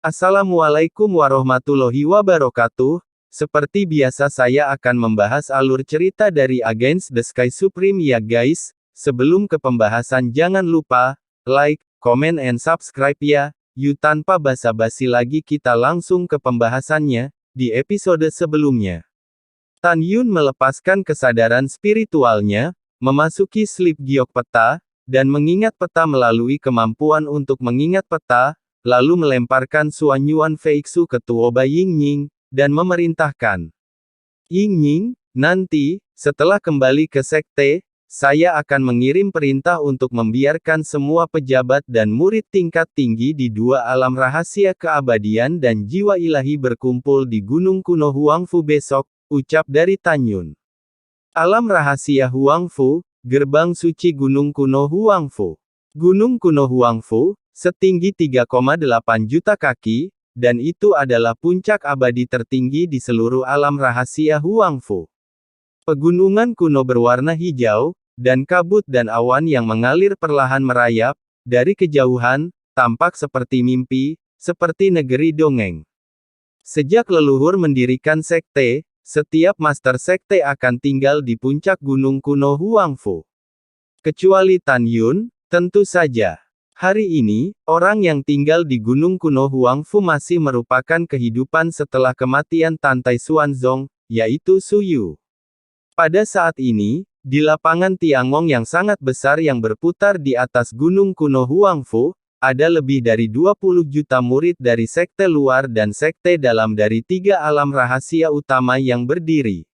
Assalamualaikum warahmatullahi wabarakatuh. Seperti biasa saya akan membahas alur cerita dari Against the Sky Supreme ya guys. Sebelum ke pembahasan jangan lupa, like, comment and subscribe ya. Yuk tanpa basa-basi lagi kita langsung ke pembahasannya. Di episode sebelumnya, Tan Yun melepaskan kesadaran spiritualnya, memasuki sleep giok peta, dan mengingat peta melalui kemampuan untuk mengingat peta, lalu melemparkan Suan Yuan Feixu ke Tuoba Yingning, dan memerintahkan, Yingning, nanti, setelah kembali ke sekte, saya akan mengirim perintah untuk membiarkan semua pejabat dan murid tingkat tinggi di dua alam rahasia keabadian dan jiwa ilahi berkumpul di Gunung Kuno Huangfu besok, ucap dari Tan Yun. Alam rahasia Huangfu, gerbang suci Gunung Kuno Huangfu. Gunung Kuno Huangfu, setinggi 3,8 juta kaki, dan itu adalah puncak abadi tertinggi di seluruh alam rahasia Huangfu. Pegunungan kuno berwarna hijau, dan kabut dan awan yang mengalir perlahan merayap, dari kejauhan, tampak seperti mimpi, seperti negeri dongeng. Sejak leluhur mendirikan sekte, setiap master sekte akan tinggal di puncak gunung kuno Huangfu. Kecuali Tan Yun, tentu saja. Hari ini, orang yang tinggal di gunung kuno Huangfu masih merupakan kehidupan setelah kematian Tantai Xuanzong, yaitu Su Yu. Pada saat ini, di lapangan Tiangong yang sangat besar yang berputar di atas gunung kuno Huangfu, ada lebih dari 20 juta murid dari sekte luar dan sekte dalam dari 3 alam rahasia utama yang berdiri.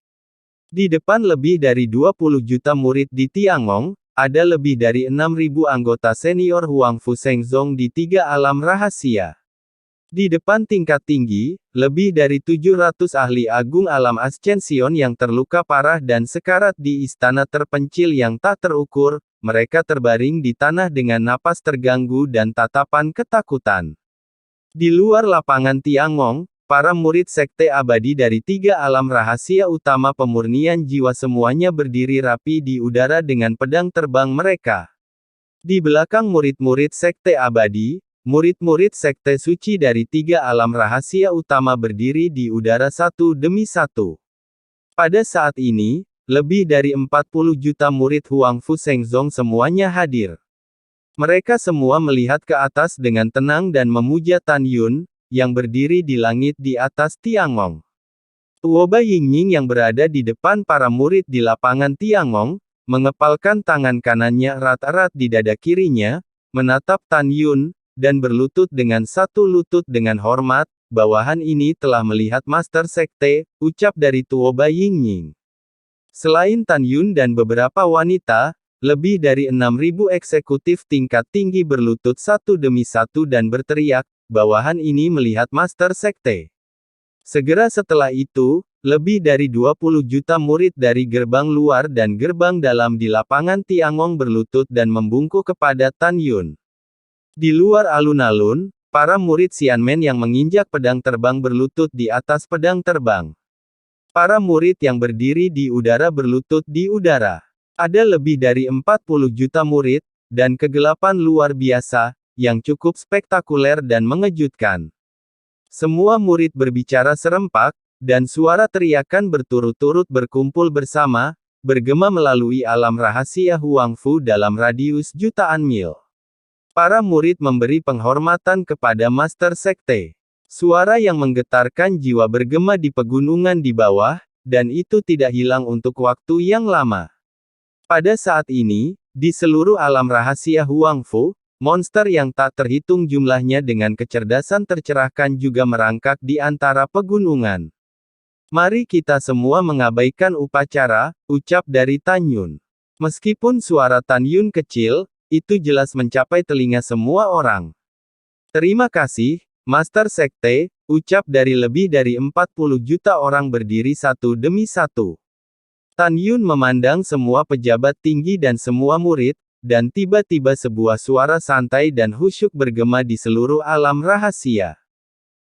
Di depan lebih dari 20 juta murid di Tiangong, ada lebih dari 6.000 anggota senior Huangfu Shengzong di 3 alam rahasia. Di depan tingkat tinggi, lebih dari 700 ahli agung alam Ascension yang terluka parah dan sekarat di istana terpencil yang tak terukur, mereka terbaring di tanah dengan napas terganggu dan tatapan ketakutan. Di luar lapangan Tiangong, para murid sekte abadi dari 3 alam rahasia utama pemurnian jiwa semuanya berdiri rapi di udara dengan pedang terbang mereka. Di belakang murid-murid sekte abadi, murid-murid sekte suci dari 3 alam rahasia utama berdiri di udara satu demi satu. Pada saat ini, lebih dari 40 juta murid Huangfu Shengzong semuanya hadir. Mereka semua melihat ke atas dengan tenang dan memuja Tan Yun, yang berdiri di langit di atas Tiangong. Tuoba Yingning yang berada di depan para murid di lapangan Tiangong, mengepalkan tangan kanannya erat-erat di dada kirinya, menatap Tan Yun, dan berlutut dengan satu lutut dengan hormat, bawahan ini telah melihat Master Sekte, ucap dari Tuoba Yingning. Selain Tan Yun dan beberapa wanita, lebih dari 6.000 eksekutif tingkat tinggi berlutut satu demi satu dan berteriak, bawahan ini melihat Master Sekte. Segera setelah itu, lebih dari 20 juta murid dari gerbang luar dan gerbang dalam di lapangan Tiangong berlutut dan membungkuk kepada Tan Yun. Di luar alun-alun, para murid Xianmen yang menginjak pedang terbang berlutut di atas pedang terbang. Para murid yang berdiri di udara berlutut di udara. Ada lebih dari 40 juta murid, dan kegelapan luar biasa, yang cukup spektakuler dan mengejutkan. Semua murid berbicara serempak, dan suara teriakan berturut-turut berkumpul bersama, bergema melalui alam rahasia Huangfu dalam radius jutaan mil. Para murid memberi penghormatan kepada Master Sekte. Suara yang menggetarkan jiwa bergema di pegunungan di bawah, dan itu tidak hilang untuk waktu yang lama. Pada saat ini, di seluruh alam rahasia Huangfu, monster yang tak terhitung jumlahnya dengan kecerdasan tercerahkan juga merangkak di antara pegunungan. Mari kita semua mengabaikan upacara, ucap dari Tan Yun. Meskipun suara Tan Yun kecil, itu jelas mencapai telinga semua orang. Terima kasih, Master Sekte, ucap dari lebih dari 40 juta orang berdiri satu demi satu. Tan Yun memandang semua pejabat tinggi dan semua murid, dan tiba-tiba sebuah suara santai dan khusyuk bergema di seluruh alam rahasia.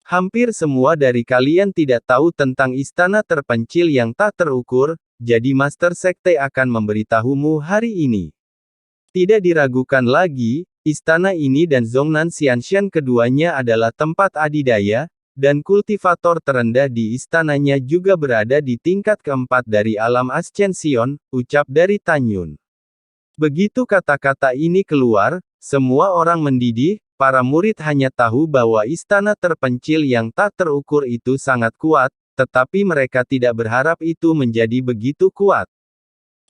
Hampir semua dari kalian tidak tahu tentang istana terpencil yang tak terukur, jadi Master Sekte akan memberitahumu hari ini. Tidak diragukan lagi, Istana ini dan Zhongnan Xianshan keduanya adalah tempat adidaya, dan kultivator terendah di istananya juga berada di tingkat keempat dari alam Ascension, ucap dari Tan Yun. Begitu kata-kata ini keluar, semua orang mendidih, para murid hanya tahu bahwa istana terpencil yang tak terukur itu sangat kuat, tetapi mereka tidak berharap itu menjadi begitu kuat.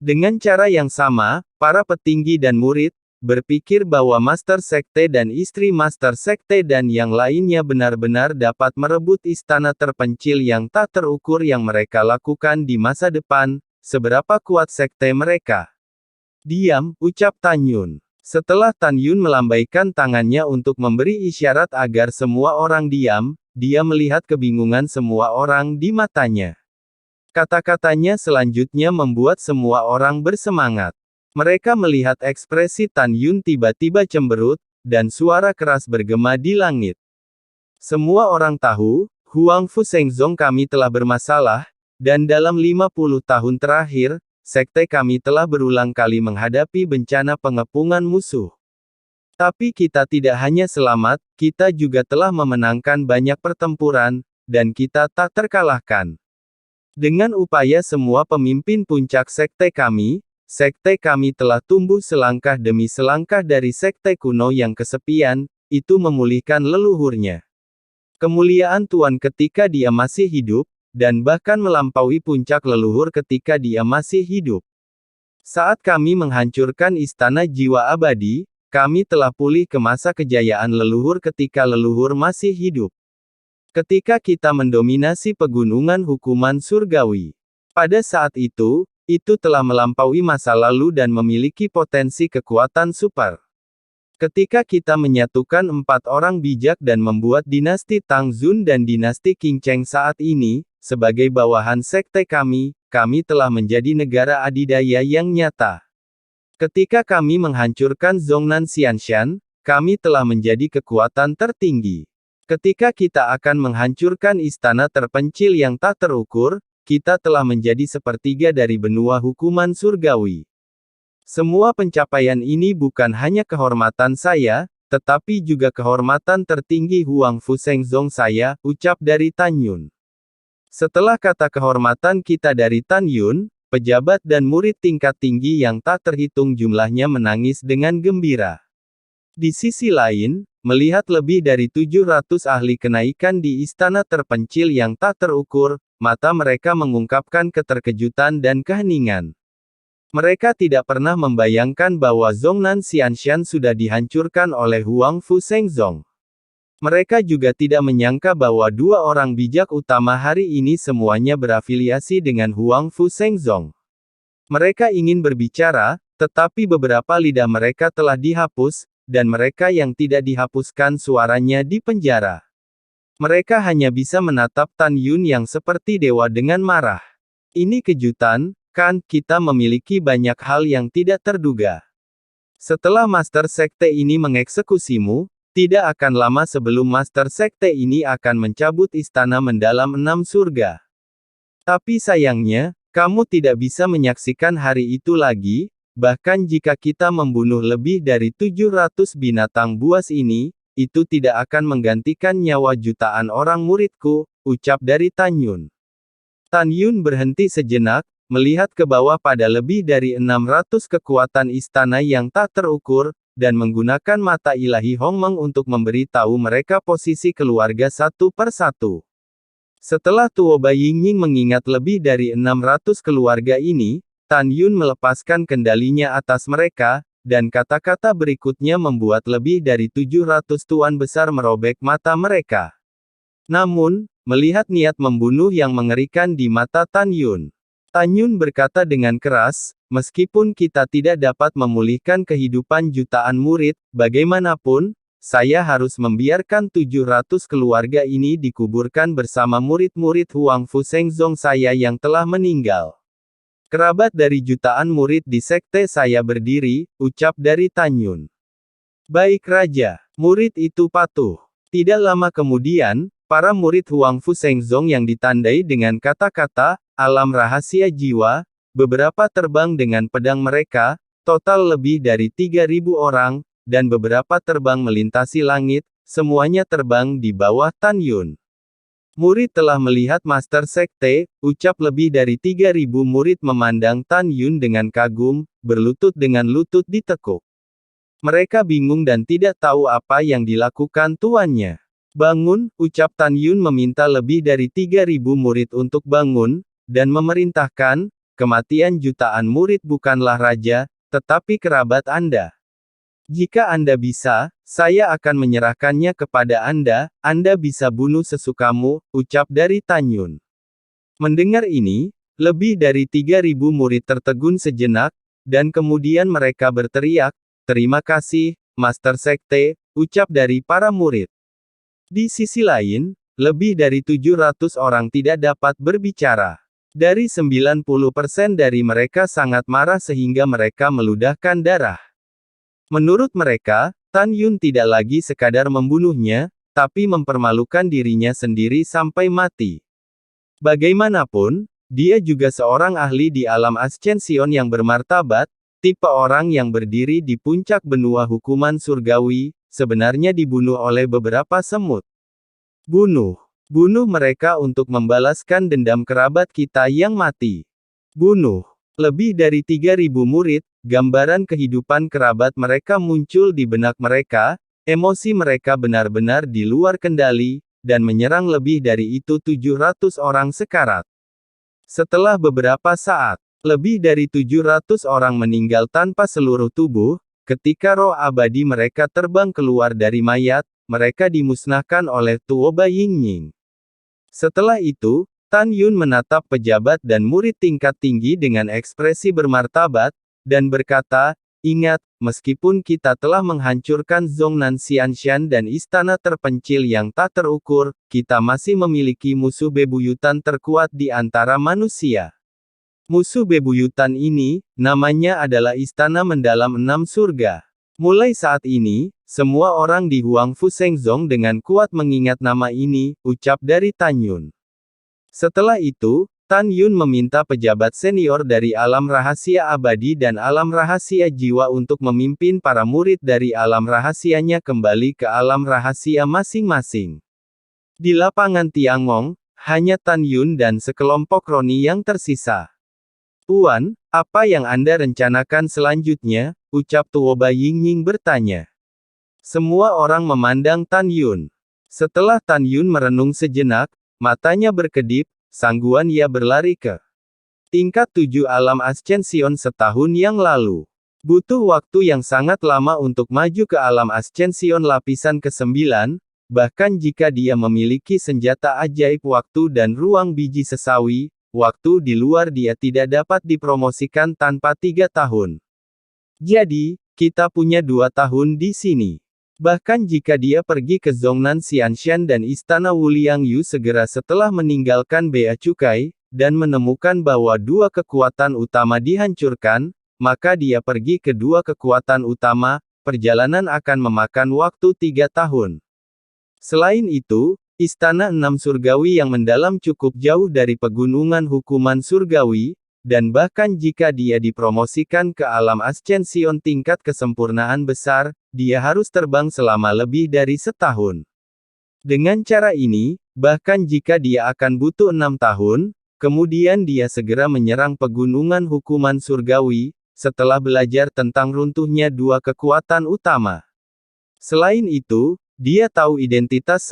Dengan cara yang sama, para petinggi dan murid, berpikir bahwa Master Sekte dan istri Master Sekte dan yang lainnya benar-benar dapat merebut istana terpencil yang tak terukur yang mereka lakukan di masa depan, seberapa kuat sekte mereka. Diam, ucap Tan Yun. Setelah Tan Yun melambaikan tangannya untuk memberi isyarat agar semua orang diam, dia melihat kebingungan semua orang di matanya. Kata-katanya selanjutnya membuat semua orang bersemangat. Mereka melihat ekspresi Tan Yun tiba-tiba cemberut, dan suara keras bergema di langit. Semua orang tahu, Huang Fu Shengzong kami telah bermasalah, dan dalam 50 tahun terakhir, sekte kami telah berulang kali menghadapi bencana pengepungan musuh. Tapi kita tidak hanya selamat, kita juga telah memenangkan banyak pertempuran, dan kita tak terkalahkan. Dengan upaya semua pemimpin puncak sekte kami telah tumbuh selangkah demi selangkah dari sekte kuno yang kesepian, itu memulihkan leluhurnya. Kemuliaan Tuan ketika dia masih hidup, dan bahkan melampaui puncak leluhur ketika dia masih hidup. Saat kami menghancurkan istana jiwa abadi, kami telah pulih ke masa kejayaan leluhur ketika leluhur masih hidup. Ketika kita mendominasi pegunungan hukuman surgawi. Pada saat itu telah melampaui masa lalu dan memiliki potensi kekuatan super. Ketika kita menyatukan 4 orang bijak dan membuat dinasti Tang Xun dan dinasti Qing Cheng saat ini, sebagai bawahan sekte kami telah menjadi negara adidaya yang nyata. Ketika kami menghancurkan Zhongnan Xianshan, kami telah menjadi kekuatan tertinggi. Ketika kita akan menghancurkan istana terpencil yang tak terukur, kita telah menjadi sepertiga dari benua hukuman surgawi. Semua pencapaian ini bukan hanya kehormatan saya, tetapi juga kehormatan tertinggi Huang Fu Shengzong saya, ucap dari Tan Yun. Setelah kata kehormatan kita dari Tan Yun, pejabat dan murid tingkat tinggi yang tak terhitung jumlahnya menangis dengan gembira. Di sisi lain, melihat lebih dari 700 ahli kenaikan di istana terpencil yang tak terukur, mata mereka mengungkapkan keterkejutan dan keheningan. Mereka tidak pernah membayangkan bahwa Zhongnan Xianshan sudah dihancurkan oleh Huang Fu Shengzong. Mereka juga tidak menyangka bahwa 2 orang bijak utama hari ini semuanya berafiliasi dengan Huang Fu Shengzong. Mereka ingin berbicara, tetapi beberapa lidah mereka telah dihapus, dan mereka yang tidak dihapuskan suaranya dipenjara. Mereka hanya bisa menatap Tan Yun yang seperti dewa dengan marah. Ini kejutan, kan? Kita memiliki banyak hal yang tidak terduga. Setelah Master Sekte ini mengeksekusimu, tidak akan lama sebelum Master Sekte ini akan mencabut istana mendalam 6 surga. Tapi sayangnya, kamu tidak bisa menyaksikan hari itu lagi. Bahkan jika kita membunuh lebih dari 700 binatang buas ini, itu tidak akan menggantikan nyawa jutaan orang muridku, ucap dari Tan Yun. Tan Yun berhenti sejenak, melihat ke bawah pada lebih dari 600 kekuatan istana yang tak terukur, dan menggunakan mata ilahi Hongmeng untuk memberitahu mereka posisi keluarga satu per satu. Setelah Tuo Baiying mengingat lebih dari 600 keluarga ini, Tan Yun melepaskan kendalinya atas mereka, dan kata-kata berikutnya membuat lebih dari 700 tuan besar merobek mata mereka. Namun, melihat niat membunuh yang mengerikan di mata Tan Yun, berkata dengan keras, meskipun kita tidak dapat memulihkan kehidupan jutaan murid, bagaimanapun, saya harus membiarkan 700 keluarga ini dikuburkan bersama murid-murid Huang Fu Shengzong saya yang telah meninggal. Kerabat dari jutaan murid di sekte saya berdiri, ucap dari Tan Yun. Baik Raja, murid itu patuh. Tidak lama kemudian, para murid Huang Fu Shengzong yang ditandai dengan kata-kata, alam rahasia jiwa, beberapa terbang dengan pedang mereka, total lebih dari 3.000 orang, dan beberapa terbang melintasi langit, semuanya terbang di bawah Tan Yun. Murid telah melihat Master Sekte, ucap lebih dari 3.000 murid memandang Tan Yun dengan kagum, berlutut dengan lutut ditekuk. Mereka bingung dan tidak tahu apa yang dilakukan tuannya. Bangun, ucap Tan Yun meminta lebih dari 3.000 murid untuk bangun, dan memerintahkan, kematian jutaan murid bukanlah raja, tetapi kerabat Anda. Jika Anda bisa, saya akan menyerahkannya kepada Anda bisa bunuh sesukamu, ucap dari Tan Yun. Mendengar ini, lebih dari 3.000 murid tertegun sejenak, dan kemudian mereka berteriak, "Terima kasih, Master Sekte," ucap dari para murid. Di sisi lain, lebih dari 700 orang tidak dapat berbicara. Dari 90% dari mereka sangat marah sehingga mereka meludahkan darah. Menurut mereka, Tan Yun tidak lagi sekadar membunuhnya, tapi mempermalukan dirinya sendiri sampai mati. Bagaimanapun, dia juga seorang ahli di alam Ascension yang bermartabat, tipe orang yang berdiri di puncak benua hukuman surgawi, sebenarnya dibunuh oleh beberapa semut. Bunuh mereka untuk membalaskan dendam kerabat kita yang mati. Bunuh. Lebih dari 3.000 murid, gambaran kehidupan kerabat mereka muncul di benak mereka, emosi mereka benar-benar di luar kendali, dan menyerang lebih dari itu 700 orang sekarat. Setelah beberapa saat, lebih dari 700 orang meninggal tanpa seluruh tubuh, ketika roh abadi mereka terbang keluar dari mayat, mereka dimusnahkan oleh Tuoba Yingying. Setelah itu, Tan Yun menatap pejabat dan murid tingkat tinggi dengan ekspresi bermartabat, dan berkata, "Ingat, meskipun kita telah menghancurkan Zhongnan Xianshan dan istana terpencil yang tak terukur, kita masih memiliki musuh bebuyutan terkuat di antara manusia. Musuh bebuyutan ini, namanya adalah Istana Mendalam Enam Surga. Mulai saat ini, semua orang di Huangfu Shengzong dengan kuat mengingat nama ini," ucap dari Tan Yun. Setelah itu, Tan Yun meminta pejabat senior dari alam rahasia abadi dan alam rahasia jiwa untuk memimpin para murid dari alam rahasianya kembali ke alam rahasia masing-masing. Di lapangan Tiangong, hanya Tan Yun dan sekelompok roni yang tersisa. "Tuan, apa yang Anda rencanakan selanjutnya?" ucap Tuoba Yingying bertanya. Semua orang memandang Tan Yun. Setelah Tan Yun merenung sejenak, matanya berkedip, sangguan ia berlari ke tingkat 7 alam Ascension setahun yang lalu. Butuh waktu yang sangat lama untuk maju ke alam Ascension lapisan ke-9, bahkan jika dia memiliki senjata ajaib waktu dan ruang biji sesawi, waktu di luar dia tidak dapat dipromosikan tanpa 3 tahun. Jadi, kita punya 2 tahun di sini. Bahkan jika dia pergi ke Zhongnan Xianshan dan Istana Wuliang Yu segera setelah meninggalkan Bea Cukai, dan menemukan bahwa 2 kekuatan utama dihancurkan, maka dia pergi ke 2 kekuatan utama, perjalanan akan memakan waktu 3 tahun. Selain itu, Istana Enam Surgawi yang mendalam cukup jauh dari pegunungan hukuman surgawi, dan bahkan jika dia dipromosikan ke alam Ascension tingkat kesempurnaan besar, dia harus terbang selama lebih dari setahun. Dengan cara ini, bahkan jika dia akan butuh 6 tahun, kemudian dia segera menyerang pegunungan hukuman surgawi, setelah belajar tentang runtuhnya 2 kekuatan utama. Selain itu, dia tahu identitas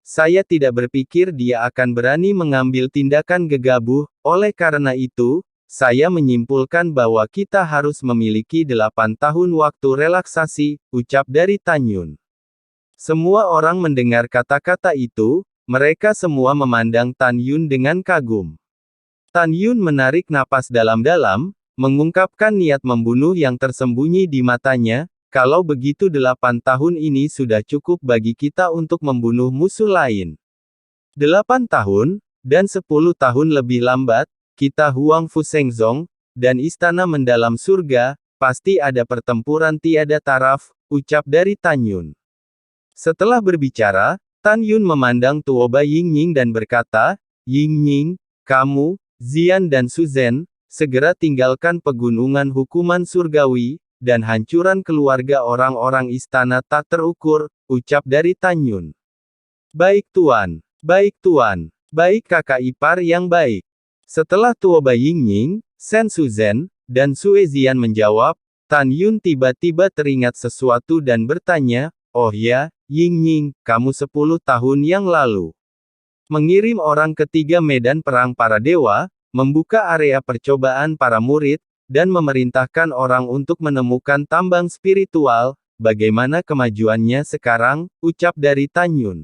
saya tidak berpikir dia akan berani mengambil tindakan gegabah, oleh karena itu, saya menyimpulkan bahwa kita harus memiliki 8 tahun waktu relaksasi, ucap dari Tan Yun. Semua orang mendengar kata-kata itu, mereka semua memandang Tan Yun dengan kagum. Tan Yun menarik napas dalam-dalam, mengungkapkan niat membunuh yang tersembunyi di matanya, kalau begitu 8 tahun ini sudah cukup bagi kita untuk membunuh musuh lain. 8 tahun, dan 10 tahun lebih lambat, kita Huangfu Shengzong, dan Istana Mendalam Surga, pasti ada pertempuran tiada taraf, ucap dari Tan Yun. Setelah berbicara, Tan Yun memandang Tuoba Yingying dan berkata, "Yingying, kamu, Zian dan Suzhen, segera tinggalkan pegunungan hukuman surgawi, dan hancuran keluarga orang-orang istana tak terukur, ucap dari Tan Yun. Baik tuan, baik tuan, baik kakak ipar yang baik. Setelah Tuoba Yingying, Sen Suzhen, dan Sue Zian menjawab, Tan Yun tiba-tiba teringat sesuatu dan bertanya, oh ya, Yingying, kamu 10 tahun yang lalu mengirim orang ke 3 medan perang para dewa, membuka area percobaan para murid, dan memerintahkan orang untuk menemukan tambang spiritual, bagaimana kemajuannya sekarang, ucap dari Tan Yun.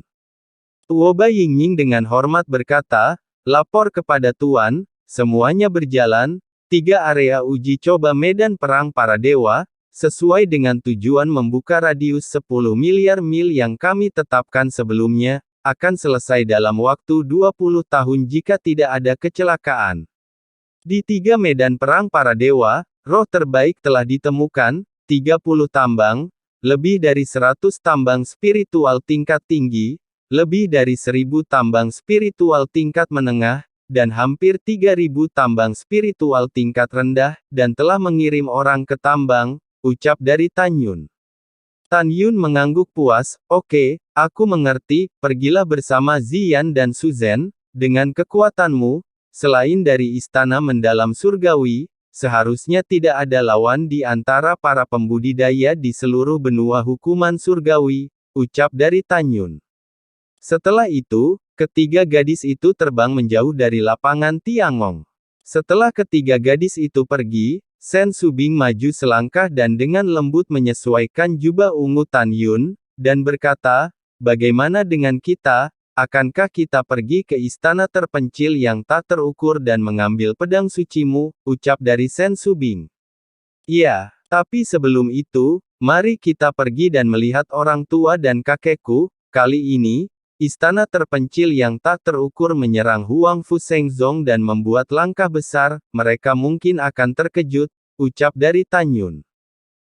Tuoba Yingying dengan hormat berkata, lapor kepada Tuan, semuanya berjalan, 3 area uji coba medan perang para dewa, sesuai dengan tujuan membuka radius 10 miliar mil yang kami tetapkan sebelumnya, akan selesai dalam waktu 20 tahun jika tidak ada kecelakaan. Di 3 medan perang para dewa, roh terbaik telah ditemukan, 30 tambang, lebih dari 100 tambang spiritual tingkat tinggi, lebih dari 1000 tambang spiritual tingkat menengah, dan hampir 3000 tambang spiritual tingkat rendah, dan telah mengirim orang ke tambang, ucap dari Tan Yun. Tan Yun mengangguk puas, oke, aku mengerti, pergilah bersama Ziyan dan Suzhen, dengan kekuatanmu, selain dari istana mendalam surgawi, seharusnya tidak ada lawan di antara para pembudidaya di seluruh benua hukuman surgawi, ucap dari Tan Yun. Setelah itu, ketiga gadis itu terbang menjauh dari lapangan Tiangong. Setelah ketiga gadis itu pergi, Sen Subing maju selangkah dan dengan lembut menyesuaikan jubah ungu Tan Yun, dan berkata, bagaimana dengan kita, akankah kita pergi ke istana terpencil yang tak terukur dan mengambil pedang sucimu, ucap dari Sen Subing. Iya, tapi sebelum itu, mari kita pergi dan melihat orang tua dan kakekku, kali ini, istana terpencil yang tak terukur menyerang Huang Fu Shengzong dan membuat langkah besar, mereka mungkin akan terkejut, ucap dari Tan Yun.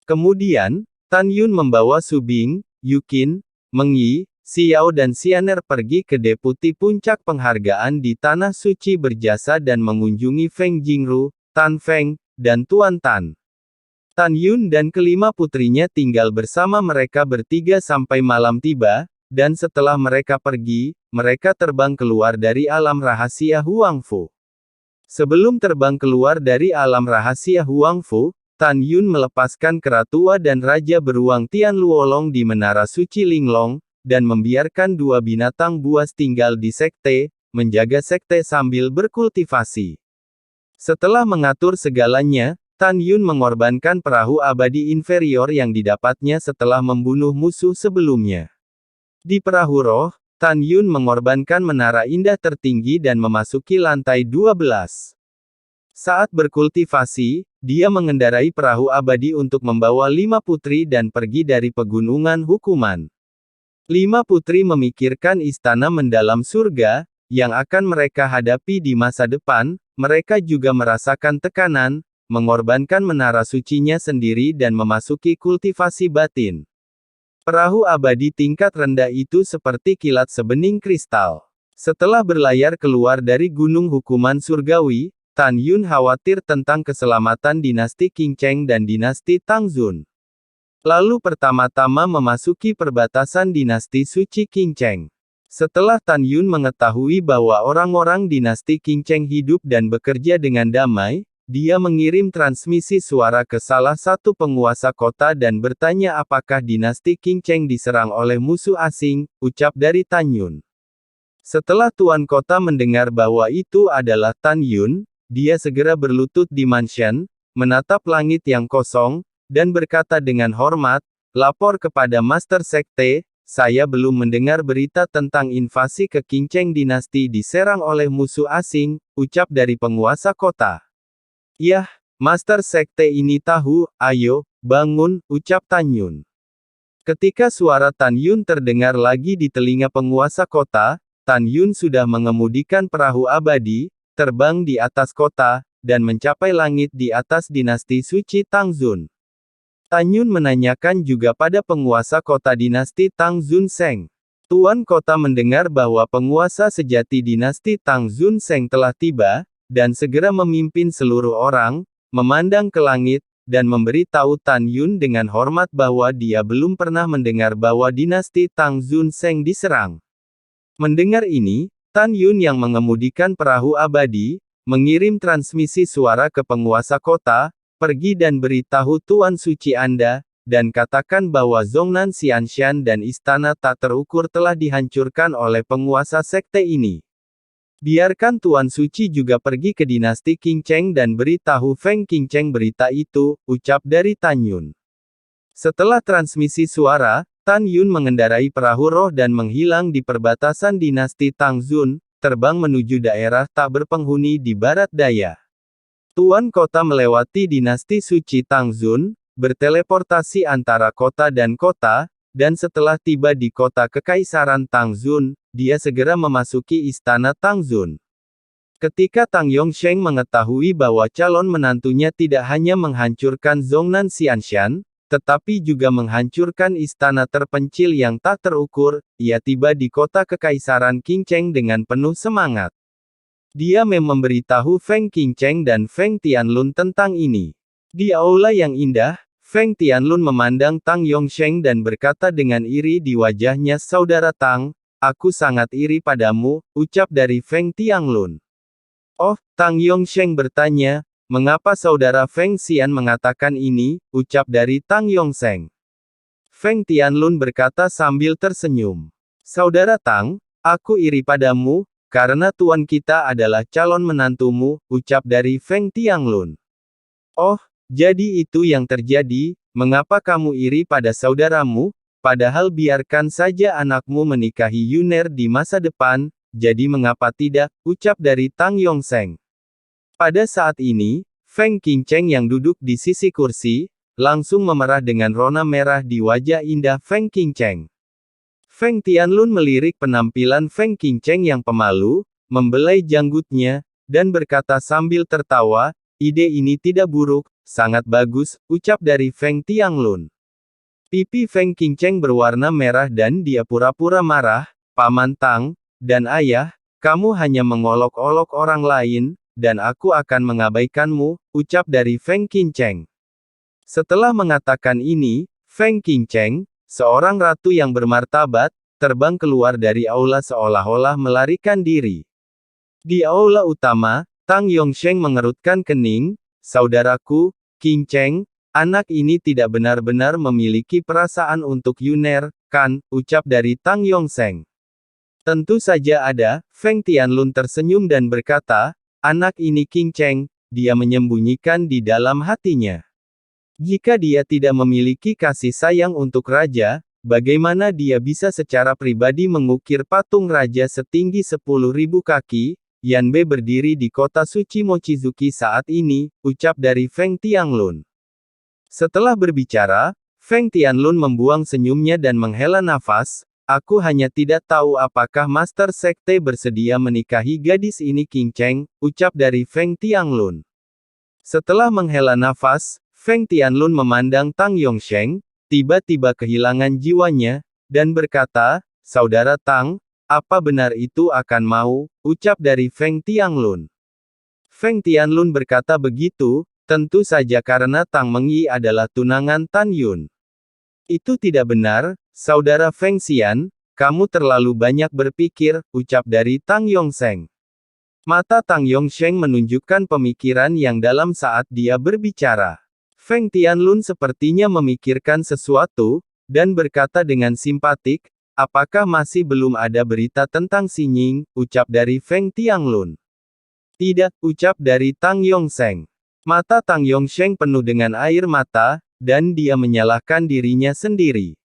Kemudian, Tan Yun membawa Subing, Yukin, Meng Yi, Xiao dan Xianer pergi ke deputi puncak penghargaan di Tanah Suci berjasa dan mengunjungi Feng Jingru, Tan Feng, dan Tuan Tan. Tan Yun dan kelima putrinya tinggal bersama mereka bertiga sampai malam tiba, dan setelah mereka pergi, mereka terbang keluar dari alam rahasia Huang Fu. Sebelum terbang keluar dari alam rahasia Huang Fu, Tan Yun melepaskan keratua dan raja beruang Tian Luolong di menara suci Linglong, dan membiarkan 2 binatang buas tinggal di sekte, menjaga sekte sambil berkultivasi. Setelah mengatur segalanya, Tan Yun mengorbankan perahu abadi inferior yang didapatnya setelah membunuh musuh sebelumnya. Di perahu roh, Tan Yun mengorbankan menara indah tertinggi dan memasuki lantai 12. Saat berkultivasi, dia mengendarai perahu abadi untuk membawa 5 putri dan pergi dari pegunungan hukuman. 5 putri memikirkan istana mendalam surga, yang akan mereka hadapi di masa depan, mereka juga merasakan tekanan, mengorbankan menara sucinya sendiri dan memasuki kultivasi batin. Perahu abadi tingkat rendah itu seperti kilat sebening kristal. Setelah berlayar keluar dari gunung hukuman surgawi, Tan Yun khawatir tentang keselamatan dinasti Qingcheng dan dinasti Tangzun. Lalu pertama-tama memasuki perbatasan dinasti suci Qingcheng. Setelah Tan Yun mengetahui bahwa orang-orang dinasti Qingcheng hidup dan bekerja dengan damai, dia mengirim transmisi suara ke salah satu penguasa kota dan bertanya apakah dinasti Qingcheng diserang oleh musuh asing, ucap dari Tan Yun. Setelah tuan kota mendengar bahwa itu adalah Tan Yun, dia segera berlutut di mansion, menatap langit yang kosong, dan berkata dengan hormat, lapor kepada Master Sekte, saya belum mendengar berita tentang invasi ke Qingcheng dinasti diserang oleh musuh asing, ucap dari penguasa kota. Yah, Master Sekte ini tahu, ayo, bangun, ucap Tan Yun. Ketika suara Tan Yun terdengar lagi di telinga penguasa kota, Tan Yun sudah mengemudikan perahu abadi, terbang di atas kota, dan mencapai langit di atas dinasti suci Tangzun. Tan Yun menanyakan juga pada penguasa kota dinasti Tangzun Seng. Tuan kota mendengar bahwa penguasa sejati dinasti Tangzun Seng telah tiba, dan segera memimpin seluruh orang, memandang ke langit, dan memberitahu Tan Yun dengan hormat bahwa dia belum pernah mendengar bahwa dinasti Tang Zun Seng diserang. Mendengar ini, Tan Yun yang mengemudikan perahu abadi, mengirim transmisi suara ke penguasa kota, pergi dan beritahu Tuan Suci Anda, dan katakan bahwa Zhongnan Xianshan dan istana tak terukur telah dihancurkan oleh penguasa sekte ini. Biarkan Tuan Suci juga pergi ke dinasti Qing Cheng dan beritahu Feng Qing Cheng berita itu, ucap dari Tan Yun. Setelah transmisi suara, Tan Yun mengendarai perahu roh dan menghilang di perbatasan dinasti Tang Zun, terbang menuju daerah tak berpenghuni di barat daya. Tuan kota melewati dinasti suci Tang Zun, berteleportasi antara kota, dan setelah tiba di kota Kekaisaran Tang Zun, dia segera memasuki istana Tang Zun. Ketika Tang Yongsheng mengetahui bahwa calon menantunya tidak hanya menghancurkan Zhongnan Xianshan, tetapi juga menghancurkan istana terpencil yang tak terukur, ia tiba di kota Kekaisaran Qing Cheng dengan penuh semangat. Dia memberitahu Feng Qing Cheng dan Feng Tianlun tentang ini. Di aula yang indah, Feng Tianlun memandang Tang Yongsheng dan berkata dengan iri di wajahnya, "Saudara Tang, aku sangat iri padamu," ucap dari Feng Tianlun. "Oh," Tang Yongsheng bertanya, "mengapa saudara Feng Xian mengatakan ini?" ucap dari Tang Yongsheng. Feng Tianlun berkata sambil tersenyum. "Saudara Tang, aku iri padamu, karena tuan kita adalah calon menantumu," ucap dari Feng Tianlun. "Oh, jadi itu yang terjadi, mengapa kamu iri pada saudaramu? Padahal biarkan saja anakmu menikahi Yuner di masa depan, jadi mengapa tidak?" ucap dari Tang Yongsheng. Pada saat ini, Feng Qing Cheng yang duduk di sisi kursi, langsung memerah dengan rona merah di wajah indah Feng Qing Cheng. Feng Tianlun melirik penampilan Feng Qing Cheng yang pemalu, membelai janggutnya, dan berkata sambil tertawa, "Ide ini tidak buruk, sangat bagus," ucap dari Feng Tianlun. Pipi Feng Qing Cheng berwarna merah dan dia pura-pura marah, "Paman Tang, dan ayah, kamu hanya mengolok-olok orang lain, dan aku akan mengabaikanmu," ucap dari Feng Qing Cheng. Setelah mengatakan ini, Feng Qing Cheng, seorang ratu yang bermartabat, terbang keluar dari aula seolah-olah melarikan diri. Di aula utama, Tang Yongsheng mengerutkan kening, "Saudaraku, Qing Cheng, anak ini tidak benar-benar memiliki perasaan untuk Yuner, kan?" ucap dari Tang Yongsheng. "Tentu saja ada," Feng Tianlun tersenyum dan berkata, "anak ini Qing Cheng, dia menyembunyikan di dalam hatinya. Jika dia tidak memiliki kasih sayang untuk raja, bagaimana dia bisa secara pribadi mengukir patung raja setinggi 10.000 kaki, Yanbe berdiri di kota suci Mochizuki saat ini," ucap dari Feng Tianlun. Setelah berbicara, Feng Tianlun membuang senyumnya dan menghela nafas, "Aku hanya tidak tahu apakah Master Sekte bersedia menikahi gadis ini Qing Cheng," ucap dari Feng Tianlun. Setelah menghela nafas, Feng Tianlun memandang Tang Yongsheng, tiba-tiba kehilangan jiwanya, dan berkata, "Saudara Tang, apa benar itu akan mau?" ucap dari Feng Tianlun. Feng Tianlun berkata begitu, tentu saja karena Tang Mengyi adalah tunangan Tan Yun. "Itu tidak benar, saudara Feng Xian, kamu terlalu banyak berpikir," ucap dari Tang Yongsheng. Mata Tang Yongsheng menunjukkan pemikiran yang dalam saat dia berbicara. Feng Tianlun sepertinya memikirkan sesuatu, dan berkata dengan simpatik, "Apakah masih belum ada berita tentang Si Nying?" ucap dari Feng Tianlun. "Tidak," ucap dari Tang Yongsheng. Mata Tang Yongsheng penuh dengan air mata, dan dia menyalahkan dirinya sendiri.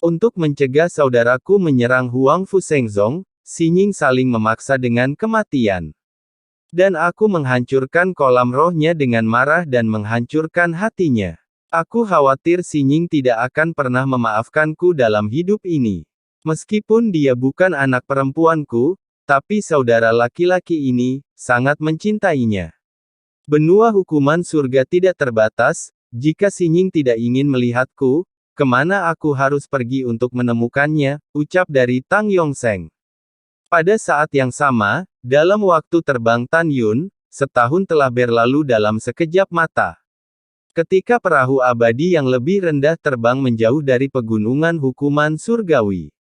"Untuk mencegah saudaraku menyerang Huang Fu Shengzong, Si Nying saling memaksa dengan kematian. Dan aku menghancurkan kolam rohnya dengan marah dan menghancurkan hatinya. Aku khawatir Si Nying tidak akan pernah memaafkanku dalam hidup ini. Meskipun dia bukan anak perempuanku, tapi saudara laki-laki ini sangat mencintainya. Benua hukuman surga tidak terbatas, jika Si Nying tidak ingin melihatku, kemana aku harus pergi untuk menemukannya?" ucap dari Tang Yongsheng. Pada saat yang sama, dalam waktu terbang Tan Yun, setahun telah berlalu dalam sekejap mata. Ketika perahu abadi yang lebih rendah terbang menjauh dari pegunungan hukuman surgawi.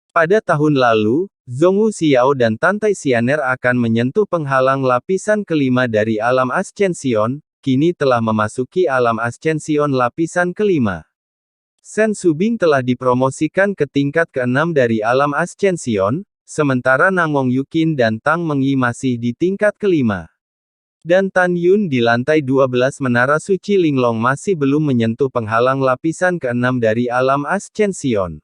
Pada tahun lalu, Zhongwu Xiao dan Tantai Xianer akan menyentuh penghalang lapisan kelima dari alam Ascension, kini telah memasuki alam Ascension lapisan kelima. Shen Subing telah dipromosikan ke tingkat ke-6 dari alam Ascension, sementara Nangong Yukin dan Tang Mengyi masih di tingkat kelima. Dan Tan Yun di lantai 12 Menara Suci Linglong masih belum menyentuh penghalang lapisan ke-6 dari alam Ascension.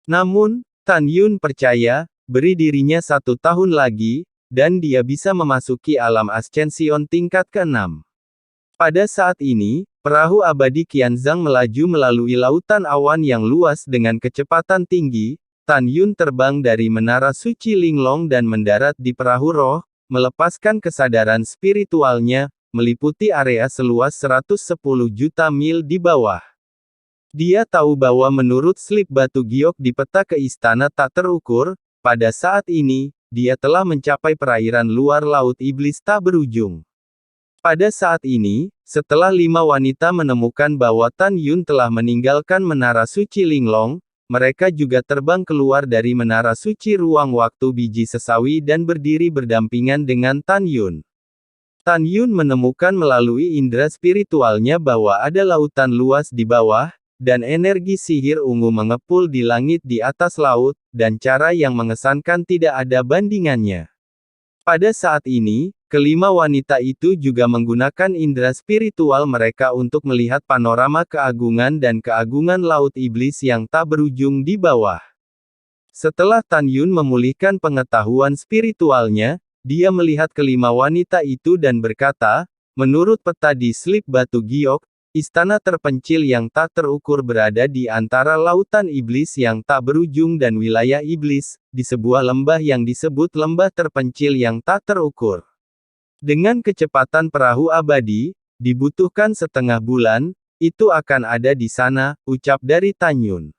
Namun, Tan Yun percaya, beri dirinya 1 tahun lagi, dan dia bisa memasuki alam Ascension tingkat ke-6. Pada saat ini, perahu abadi Qianzhang melaju melalui lautan awan yang luas dengan kecepatan tinggi. Tan Yun terbang dari Menara Suci Linglong dan mendarat di perahu roh, melepaskan kesadaran spiritualnya, meliputi area seluas 110 juta mil di bawah. Dia tahu bahwa menurut slip batu giok di peta ke istana tak terukur, pada saat ini, dia telah mencapai perairan luar laut iblis tak berujung. Pada saat ini, setelah 5 wanita menemukan bahwa Tan Yun telah meninggalkan Menara Suci Linglong, mereka juga terbang keluar dari Menara Suci Ruang Waktu Biji Sesawi dan berdiri berdampingan dengan Tan Yun. Tan Yun menemukan melalui indera spiritualnya bahwa ada lautan luas di bawah, dan energi sihir ungu mengepul di langit di atas laut, dan cara yang mengesankan tidak ada bandingannya. Pada saat ini, kelima wanita itu juga menggunakan indera spiritual mereka untuk melihat panorama keagungan dan keagungan laut iblis yang tak berujung di bawah. Setelah Tan Yun memulihkan pengetahuan spiritualnya, dia melihat kelima wanita itu dan berkata, menurut peta di slip batu giok, istana terpencil yang tak terukur berada di antara lautan iblis yang tak berujung dan wilayah iblis, di sebuah lembah yang disebut lembah terpencil yang tak terukur. Dengan kecepatan perahu abadi, dibutuhkan setengah bulan, itu akan ada di sana, ucap dari Tan Yun.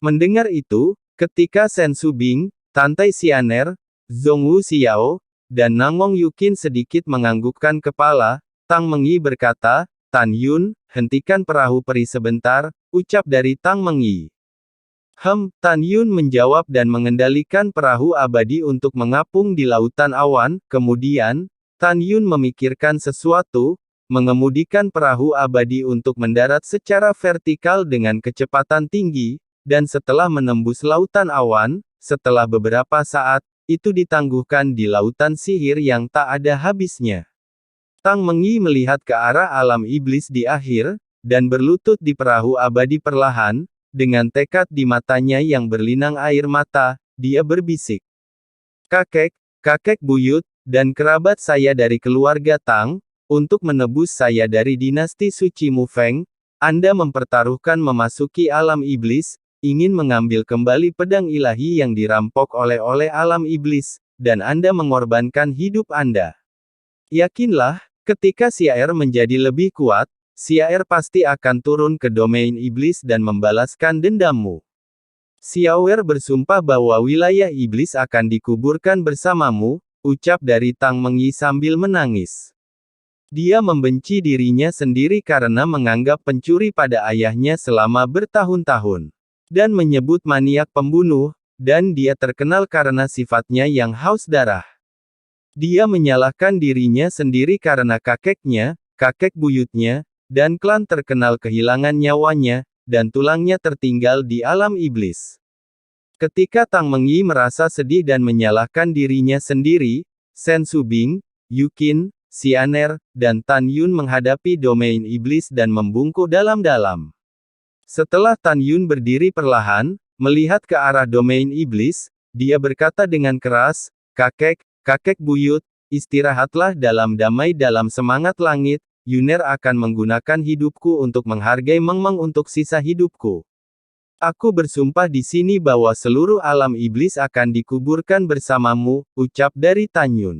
Mendengar itu, ketika Shen Subing, Tantai Xianer, Zhongwu Xiao, dan Nangong Yukin sedikit menganggukkan kepala, Tang Mengyi berkata, Tan Yun, hentikan perahu peri sebentar, ucap dari Tang Mengyi. Tan Yun menjawab dan mengendalikan perahu abadi untuk mengapung di lautan awan, kemudian, Tan Yun memikirkan sesuatu, mengemudikan perahu abadi untuk mendarat secara vertikal dengan kecepatan tinggi, dan setelah menembus lautan awan, setelah beberapa saat, itu ditangguhkan di lautan sihir yang tak ada habisnya. Tang Mengyi melihat ke arah alam iblis di akhir, dan berlutut di perahu abadi perlahan, dengan tekad di matanya yang berlinang air mata, dia berbisik. Kakek buyut, dan kerabat saya dari keluarga Tang, untuk menebus saya dari dinasti suci Mufeng, Anda mempertaruhkan memasuki alam iblis, ingin mengambil kembali pedang ilahi yang dirampok oleh alam iblis, dan Anda mengorbankan hidup Anda. Yakinlah, ketika Xiaer menjadi lebih kuat, Xiaer pasti akan turun ke domain iblis dan membalaskan dendammu. Xiaer bersumpah bahwa wilayah iblis akan dikuburkan bersamamu, ucap dari Tang Mengyi sambil menangis. Dia membenci dirinya sendiri karena menganggap pencuri pada ayahnya selama bertahun-tahun. Dan menyebut maniak pembunuh, dan dia terkenal karena sifatnya yang haus darah. Dia menyalahkan dirinya sendiri karena kakeknya, kakek buyutnya, dan klan terkenal kehilangan nyawanya, dan tulangnya tertinggal di alam iblis. Ketika Tang Mengyi merasa sedih dan menyalahkan dirinya sendiri, Shen Subing, Yukin, Xianer, dan Tan Yun menghadapi domain iblis dan membungkuk dalam-dalam. Setelah Tan Yun berdiri perlahan, melihat ke arah domain iblis, dia berkata dengan keras, kakek buyut, istirahatlah dalam damai dalam semangat langit, Yuner akan menggunakan hidupku untuk menghargai Mengmeng untuk sisa hidupku. Aku bersumpah di sini bahwa seluruh alam iblis akan dikuburkan bersamamu, ucap dari Tan Yun.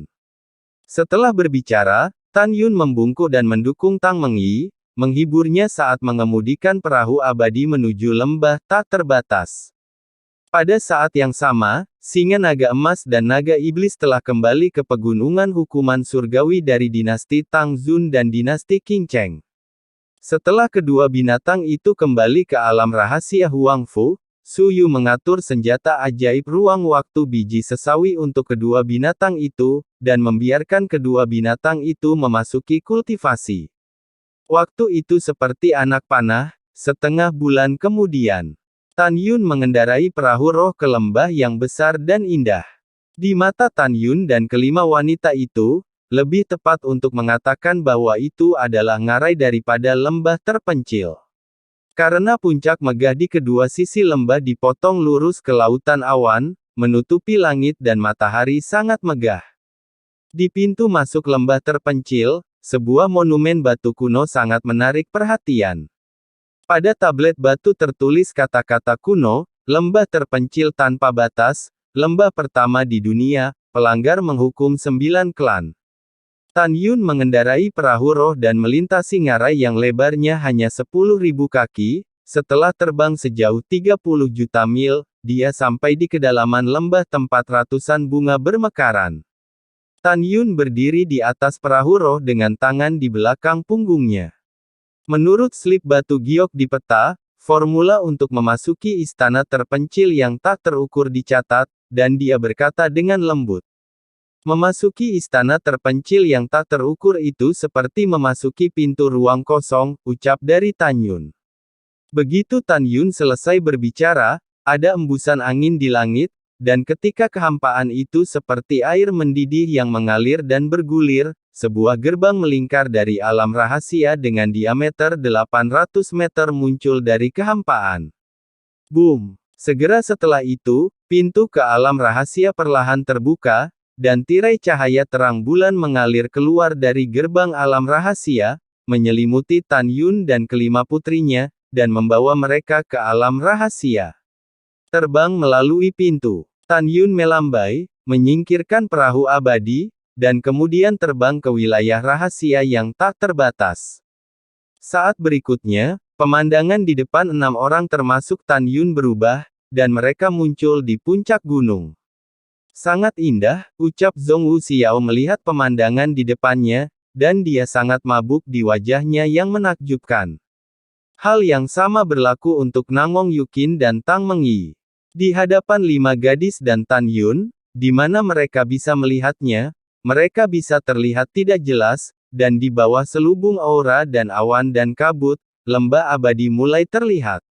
Setelah berbicara, Tan Yun membungkuk dan mendukung Tang Mengyi, menghiburnya saat mengemudikan perahu abadi menuju lembah tak terbatas. Pada saat yang sama, singa naga emas dan naga iblis telah kembali ke pegunungan hukuman surgawi dari dinasti Tang Zun dan dinasti Qing Cheng. Setelah kedua binatang itu kembali ke alam rahasia Huangfu, Su Yu mengatur senjata ajaib ruang waktu biji sesawi untuk kedua binatang itu, dan membiarkan kedua binatang itu memasuki kultivasi. Waktu itu seperti anak panah, setengah bulan kemudian. Tan Yun mengendarai perahu roh ke lembah yang besar dan indah. Di mata Tan Yun dan kelima wanita itu, lebih tepat untuk mengatakan bahwa itu adalah ngarai daripada lembah terpencil. Karena puncak megah di kedua sisi lembah dipotong lurus ke lautan awan, menutupi langit dan matahari sangat megah. Di pintu masuk lembah terpencil, sebuah monumen batu kuno sangat menarik perhatian. Pada tablet batu tertulis kata-kata kuno, lembah terpencil tanpa batas, lembah pertama di dunia, pelanggar menghukum 9 klan. Tan Yun mengendarai perahu roh dan melintasi ngarai yang lebarnya hanya 10.000 kaki, setelah terbang sejauh 30 juta mil, dia sampai di kedalaman lembah tempat ratusan bunga bermekaran. Tan Yun berdiri di atas perahu roh dengan tangan di belakang punggungnya. Menurut slip batu giok di peta, formula untuk memasuki istana terpencil yang tak terukur dicatat, dan dia berkata dengan lembut. Memasuki istana terpencil yang tak terukur itu seperti memasuki pintu ruang kosong, ucap dari Tan Yun. Begitu Tan Yun selesai berbicara, ada embusan angin di langit, dan ketika kehampaan itu seperti air mendidih yang mengalir dan bergulir, sebuah gerbang melingkar dari alam rahasia dengan diameter 800 meter muncul dari kehampaan. Boom! Segera setelah itu, pintu ke alam rahasia perlahan terbuka, dan tirai cahaya terang bulan mengalir keluar dari gerbang alam rahasia, menyelimuti Tan Yun dan kelima putrinya, dan membawa mereka ke alam rahasia. Terbang melalui pintu. Tan Yun melambai, menyingkirkan perahu abadi, dan kemudian terbang ke wilayah rahasia yang tak terbatas. Saat berikutnya, pemandangan di depan 6 orang termasuk Tan Yun berubah, dan mereka muncul di puncak gunung. Sangat indah, ucap Zhong Wu Xiao melihat pemandangan di depannya, dan dia sangat mabuk di wajahnya yang menakjubkan. Hal yang sama berlaku untuk Nangong Yukin dan Tang Mengyi. Di hadapan 5 gadis dan Tan Yun, di mana mereka bisa melihatnya, mereka bisa terlihat tidak jelas, dan di bawah selubung aura dan awan dan kabut, lembah abadi mulai terlihat.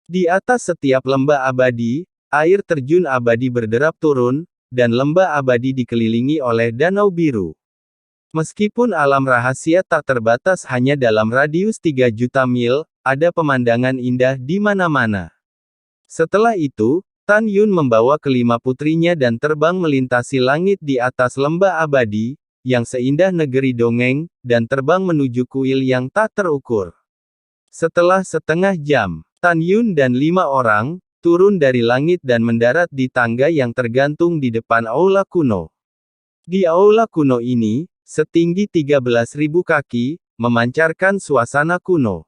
Di atas setiap lembah abadi, air terjun abadi berderap turun, dan lembah abadi dikelilingi oleh danau biru. Meskipun alam rahasia tak terbatas hanya dalam radius 3 juta mil, ada pemandangan indah di mana-mana. Setelah itu, Tan Yun membawa kelima putrinya dan terbang melintasi langit di atas lembah abadi, yang seindah negeri dongeng, dan terbang menuju kuil yang tak terukur. Setelah setengah jam, Tan Yun dan 5 orang, turun dari langit dan mendarat di tangga yang tergantung di depan aula kuno. Di aula kuno ini, setinggi 13.000 kaki, memancarkan suasana kuno.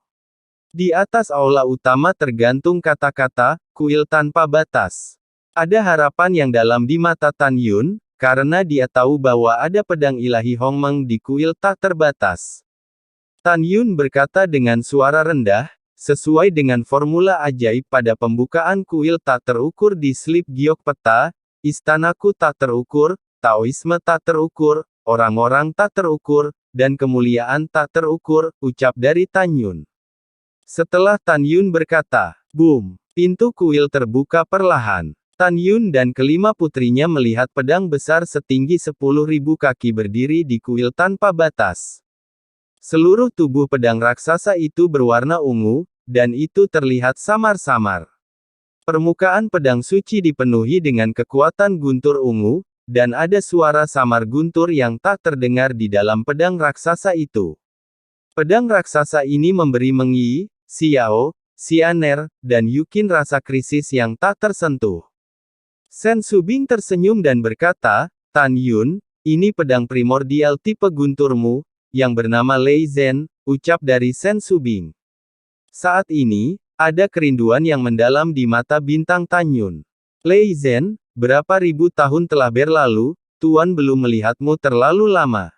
Di atas aula utama tergantung kata-kata, kuil tanpa batas. Ada harapan yang dalam di mata Tan Yun, karena dia tahu bahwa ada pedang ilahi Hongmeng di kuil tak terbatas. Tan Yun berkata dengan suara rendah, sesuai dengan formula ajaib pada pembukaan kuil tak terukur di slip giok peta, istanaku tak terukur, Taoisme tak terukur, orang-orang tak terukur, dan kemuliaan tak terukur, ucap dari Tan Yun. Setelah Tan Yun berkata, boom, pintu kuil terbuka perlahan. Tan Yun dan kelima putrinya melihat pedang besar setinggi 10.000 kaki berdiri di kuil tanpa batas. Seluruh tubuh pedang raksasa itu berwarna ungu, dan itu terlihat samar-samar. Permukaan pedang suci dipenuhi dengan kekuatan guntur ungu, dan ada suara samar guntur yang tak terdengar di dalam pedang raksasa itu. Pedang raksasa ini memberi Mengyi, Xiao, Xianer, dan Yukin rasa krisis yang tak tersentuh. Sen Subing tersenyum dan berkata, Tan Yun, ini pedang primordial tipe gunturmu, yang bernama Lei Zhen, ucap dari Sen Subing. Saat ini, ada kerinduan yang mendalam di mata bintang Tan Yun. Lei Zhen, berapa ribu tahun telah berlalu, Tuan belum melihatmu terlalu lama.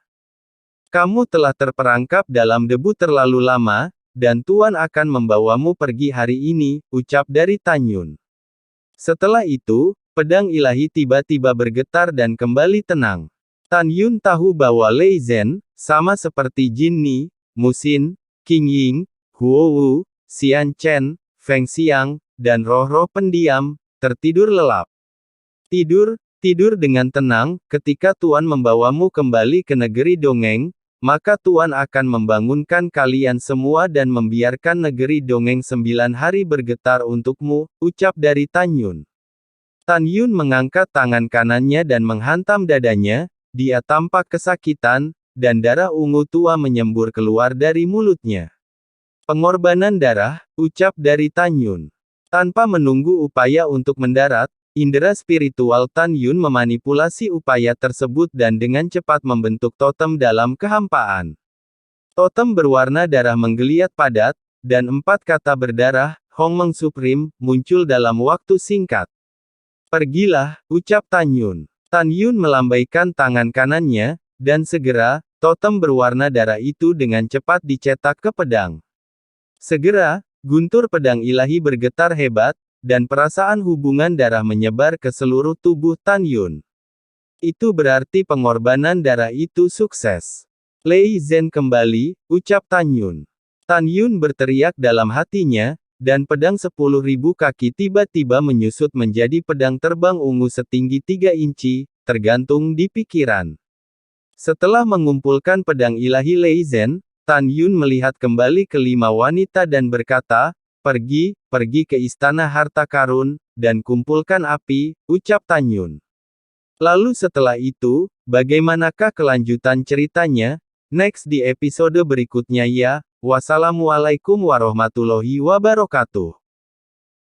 Kamu telah terperangkap dalam debu terlalu lama, dan Tuan akan membawamu pergi hari ini, ucap dari Tan Yun. Setelah itu, pedang ilahi tiba-tiba bergetar dan kembali tenang. Tan Yun tahu bahwa Lei Zhen, sama seperti Jin Ni, Mu Xin, Qing Ying, Huo Wu, Xian Chen, Feng Xiang, dan roh-roh pendiam, tertidur lelap. Tidur dengan tenang, ketika Tuan membawamu kembali ke negeri dongeng, maka Tuan akan membangunkan kalian semua dan membiarkan negeri dongeng 9 hari bergetar untukmu, ucap dari Tan Yun. Tan Yun mengangkat tangan kanannya dan menghantam dadanya, dia tampak kesakitan, dan darah ungu tua menyembur keluar dari mulutnya. Pengorbanan darah, ucap dari Tan Yun. Tanpa menunggu upaya untuk mendarat, indera spiritual Tan Yun memanipulasi upaya tersebut dan dengan cepat membentuk totem dalam kehampaan. Totem berwarna darah menggeliat padat, dan 4 kata berdarah, Hongmeng Supreme, muncul dalam waktu singkat. Pergilah, ucap Tan Yun. Tan Yun melambaikan tangan kanannya, dan segera, totem berwarna darah itu dengan cepat dicetak ke pedang. Segera, guntur pedang ilahi bergetar hebat, dan perasaan hubungan darah menyebar ke seluruh tubuh Tan Yun. Itu berarti pengorbanan darah itu sukses. Lei Zhen kembali, ucap Tan Yun. Tan Yun berteriak dalam hatinya, dan pedang 10.000 kaki tiba-tiba menyusut menjadi pedang terbang ungu setinggi 3 inci, tergantung di pikiran. Setelah mengumpulkan pedang ilahi Lei Zhen, Tan Yun melihat kembali ke 5 wanita dan berkata, pergi ke istana harta karun, dan kumpulkan api, ucap Tan Yun. Lalu setelah itu, bagaimanakah kelanjutan ceritanya? Next di episode berikutnya ya. Wassalamualaikum warahmatullahi wabarakatuh.